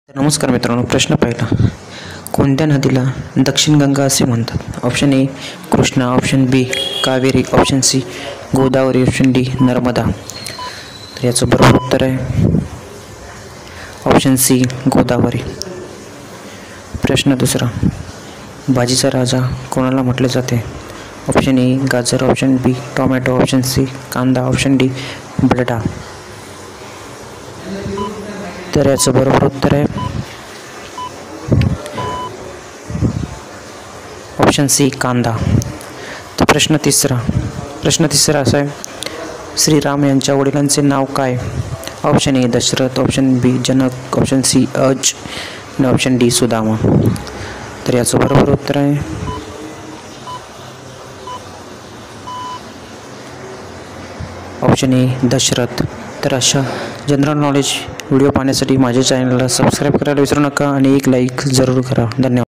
तर नमस्कार मित्रांनो, प्रश्न पहिला. कोणत्या नदीला दक्षिण गंगा असे म्हणतात? Option A Krishna, option B Kaveri, option C Godavari, option D Narmada. तर याचं बरोबर उत्तर आहे ऑप्शन सी गोदावरी. प्रश्न दुसरा. भाजीचा राजा कोणाला म्हटले जाते? ऑप्शन ए गाजर, option B tomato, option C कांदा, ऑप्शन डी बटाटा. तर याचं बरोबर उत्तर आहे ऑप्शन सी कांदा. तर प्रश्न तिसरा असा आहे. श्रीराम यांच्या वडिलांचे नाव काय? Option A Dasharatha, option B Janak, option C Aja आणि ऑप्शन डी सुदामा. तर याचं बरोबर उत्तर आहे ऑप्शन ए दशरथ. तर अशा जनरल नॉलेज व्हिडिओ पाहण्यासाठी माझ्या चॅनलला सबस्क्राईब करायला विसरू नका आणि एक लाईक जरूर करा. धन्यवाद.